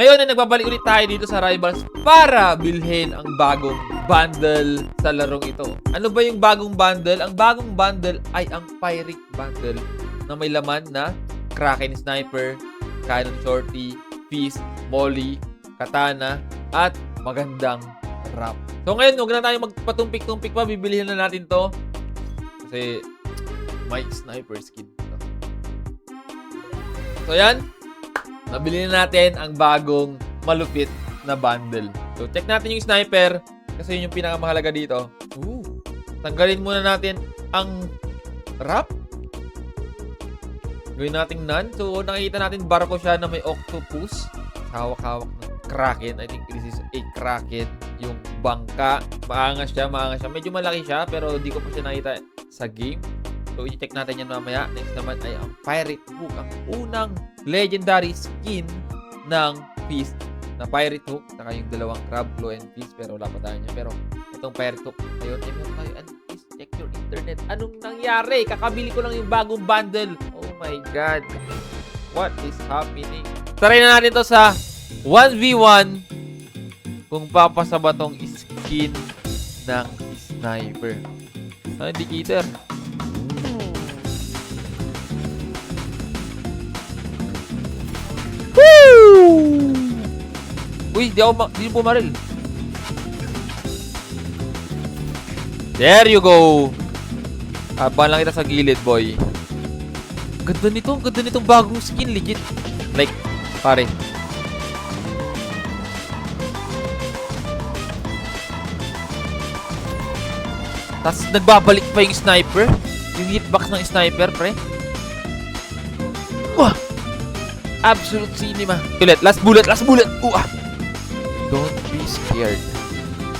Ngayon ay nagbabalik ulit tayo dito sa Rivals para bilhin ang bagong bundle sa larong ito. Ano ba yung bagong bundle? Ang bagong bundle ay ang Pyric bundle na may laman na Kraken Sniper, Cannon Shorty, Fist, Molly, Katana, at magandang wrap. So ngayon, huwag na tayo magpatumpik-tumpik pa. Bibilihin na natin to. Kasi may sniper skin. So yan. Nabili na natin ang bagong malupit na bundle. So, check natin yung sniper kasi yun yung pinakamahalaga dito. Tanggalin muna natin ang wrap. Gawin natin none. So, nakikita natin barko siya na may octopus. Hawak-hawak ng kraken. I think this is a kraken. Yung bangka. Maangas siya. Medyo malaki siya pero di ko pa siya nakita sa game. So, i-check natin yan mamaya. Next naman ay ang Pirate Hook. Ang unang legendary skin ng Fist na Pirate Hook. Saka yung dalawang Crab, Claw, and Fist. Pero wala pa tayo niya. Pero itong Pirate Hook. Ayun, ay meron tayo. And please check your internet. Anong nangyari? Kakabili ko lang yung bagong bundle. Oh my God. What is happening? Try na natin to sa 1v1 kung papasa ba tong skin ng sniper. Ano indicator? Uy, di ako pumaril. There you go. Habang lang kita sa gilid, boy. Ganda nitong bagong skin, legit. Like, pare. Tapos nagbabalik pa yung sniper. Yung hitbox ng sniper, pre. Wah! Absolute cinema. Ulit, last bullet. Don't be scared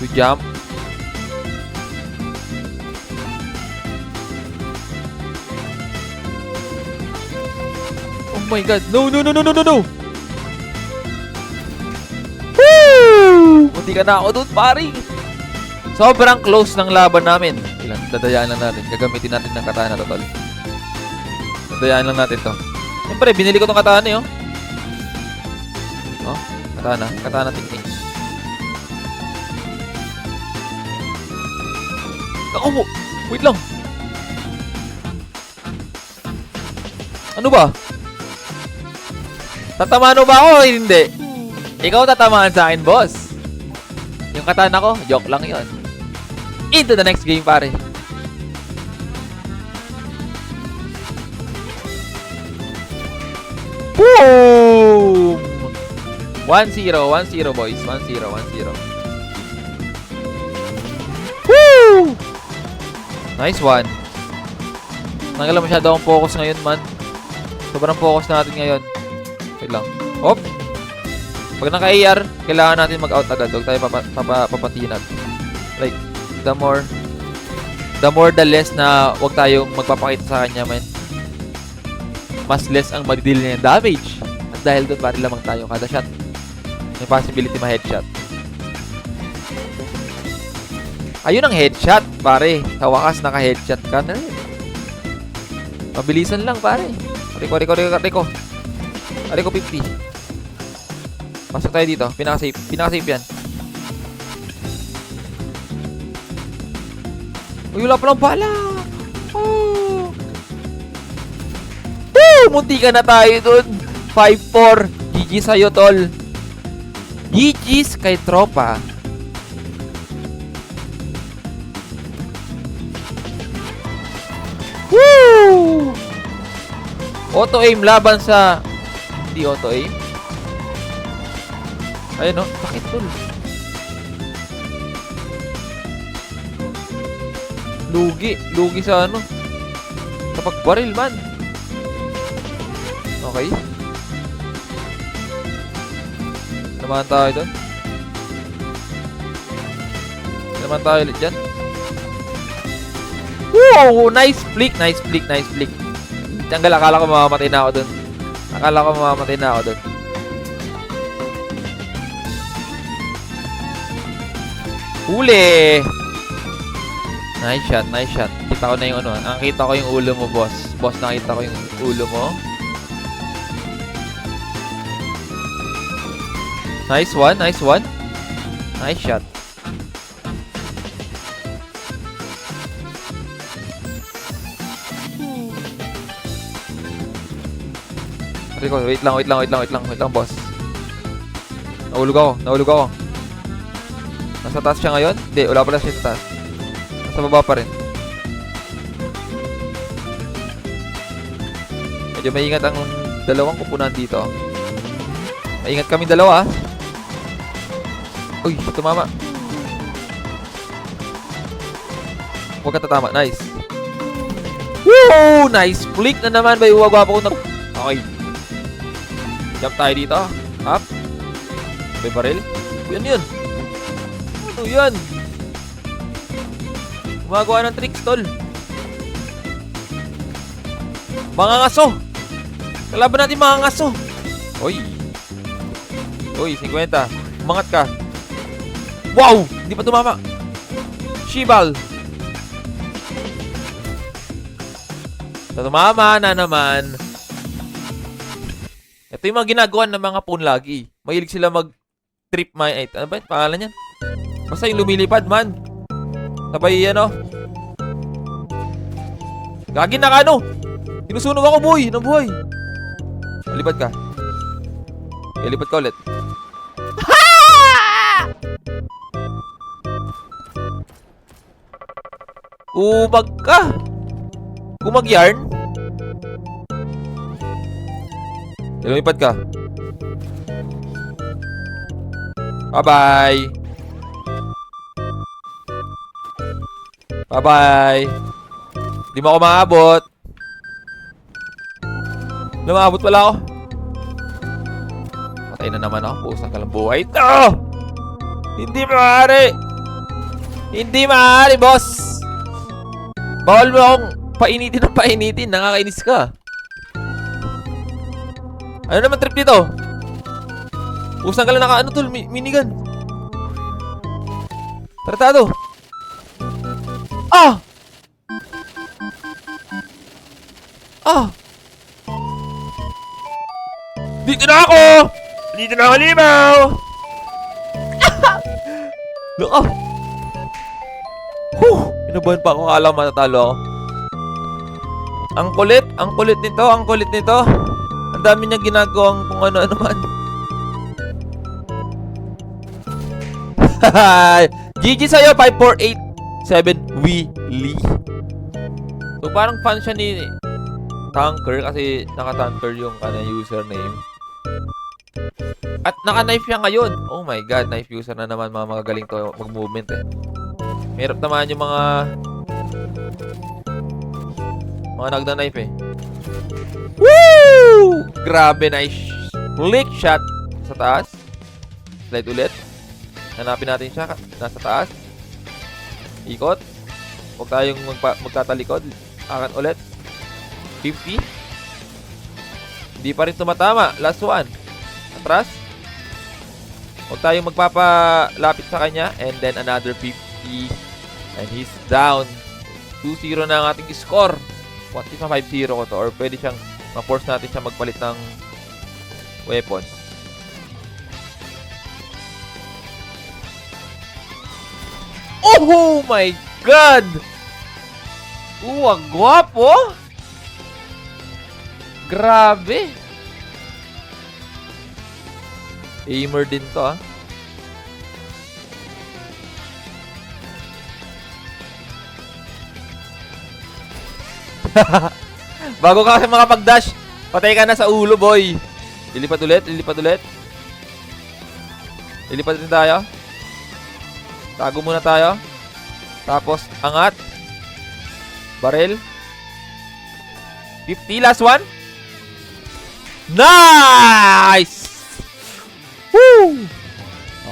to jump. Oh my God. No. Woo! Munti ka na ako doon, pare. Sobrang close ng laban namin. Ilan, dadayaan lang natin. Gagamitin natin ng katana to, tol. Dadayaan lang natin to. Siyempre, binili ko tong katana eh, oh. Oh, katana technique. Ako, wait lang. Ano ba? Tatamaan mo ba ako o hindi? Ikaw tatamaan sa akin, boss. Yung katana ko, joke lang yon. Into the next game, pare. Boom! 1-0, boys. 1-0. Woo! Nice one. Nangyalam masyado akong focus ngayon, man. Sobrang focus natin ngayon. Wait lang. Hop! Pag naka-AR, kailangan natin mag-out agad. Huwag tayo papatinag. Like, the more the less na huwag tayong magpapakita sa kanya, man. Mas less ang madidil niya yung damage. At dahil doon, pari lamang tayo kada shot. May possibility ma-headshot. Ayun ang headshot, pare. Sa wakas, naka-headshot ka na rin. Mabilisan lang, pare. Riko 50. Pasok tayo dito. Pinaka-safe yan. Uy, wala palang bala. Oh. Woo! Munti ka na tayo dun. 5-4. GG sa'yo, tol. GG's kay tropa. Woo! Auto-aim laban sa... Hindi auto-aim. Ayun, no? Bakit, tol? Lugi sa ano? Kapag baril, man. Okay. Naman tayo doon. Naman tayo ulit dyan. Wow! Nice flick. Tanggal, akala ko mamamatay na ako doon. Huli! Nice shot. Kita ko na yung ano. Nakita ko yung ulo mo, boss. Boss, nakita ko yung ulo mo. Nice one, nice one. Nice shot. Wait lang, boss. Nahulog ako. Nasa taas siya ngayon? Hindi, wala pala siya sa taas. Nasa baba pa rin. Medyo maingat ang dalawang kupunan dito. Maingat kami dalawa. Uy, tumama. Huwag ka tatama. Nice. Woo! Nice flick na naman. May uwagwapo ko na. Okay. Jump tayo dito. Up. May baril. Yan yun. Ano yan? Gumagawa ng tricks, tol. Mga ngaso. Kalaban natin mga ngaso. Uy. Uy, 50. Umangat ka. Wow! Hindi pa tumama. Shibal. Tumama na naman. Ito yung mga ginagawa ng mga phone lagi. Mahilig sila mag-trip mine. Ano ba yung pangalan yan? Basta yung lumilipad, man. Sabay ano. Gagi na ka, ano? Sinusunog ako, boy. Ng buhay. Lipad ka. Lipad ka ulit. Kumag ka. Kumag-yarn. Lumipad ka. Bye-bye. Bye-bye. Di mo ako maabot. Lumaabot pala ako. Patay na naman ako. Pusang ka lang buhay. Ito! Hindi maaari. Hindi maaari, boss. Bawal mo akong painitin ng painitin. Nakakainis ka. Ano naman trip dito? Pusang ka lang ano tol? Minigun. Tratado. Ah! Ah! Dito na ako! Dito na ako, limaw! Look up! Inabahan pa ako. Akala matatalo ako. Ang kulit nito. Ang dami niya ginagawang kung ano-ano man. GG sa'yo, 5487 Willy. So parang fan siya ni Tanker kasi naka-Tanker yung username. At naka-knife siya ngayon. Oh my god, knife user na naman. Mga magagaling to mag-movement eh. Mahirap naman yung mga nagna-knife eh. Woo! Grabe, nice flick shot sa taas. Slide ulit. Hanapin natin siya. Nasa taas. Ikot. Huwag tayong magtatalikod. Akan ulit. 50. Hindi pa rin tumatama. Last one. Atras. Huwag tayong magpapalapit sa kanya. And then another 50. And he's down. 2-0 na ang ating score. What if 5-0 ko to? Or pwede siyang ma-force natin siya magpalit ng weapon. Oh my god! Ang gwapo! Grabe! Aimer din to ah. Bago ka kasi makapag-dash, patay ka na sa ulo, boy. Lilipat ulit. Lilipat din tayo. Tago muna tayo. Tapos, angat. Barrel. 50, last one. Nice! Woo!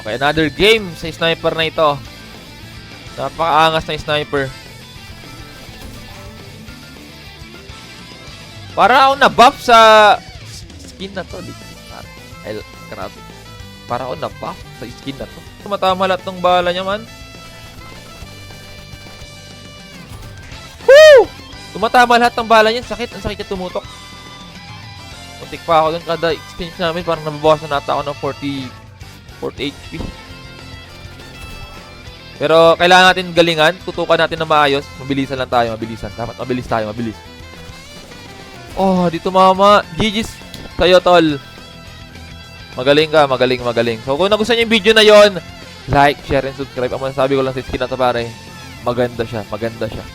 Okay, another game sa sniper na ito. Napakaangas na sniper. Para ako na-buff sa skin na to. Ay, grabe. Para ako na-buff sa skin na to. Tumatama lahat ng bala niya, man. Woo! Tumatama lahat ng bala niya. Sakit. Ang sakit niya tumutok. Muntik pa ako dun. Kada experience namin, parang nababawasan nata ako ng 4 HP. Pero kailangan natin galingan. Tutukan natin na maayos. Mabilisan lang tayo. Mabilisan. Dapat mabilis tayo. Mabilis. Oh, dito mama. GG's sa'yo, tol. Magaling ka. Magaling, magaling. So, kung nagustuhan niyo yung video na yon, like, share, and subscribe. Ang masasabi ko lang sa skin na to, pare. Maganda siya. Maganda siya.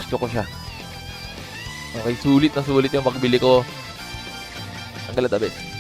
Gusto ko siya. Okay, sulit na sulit yung magbili ko. Ang gala the best.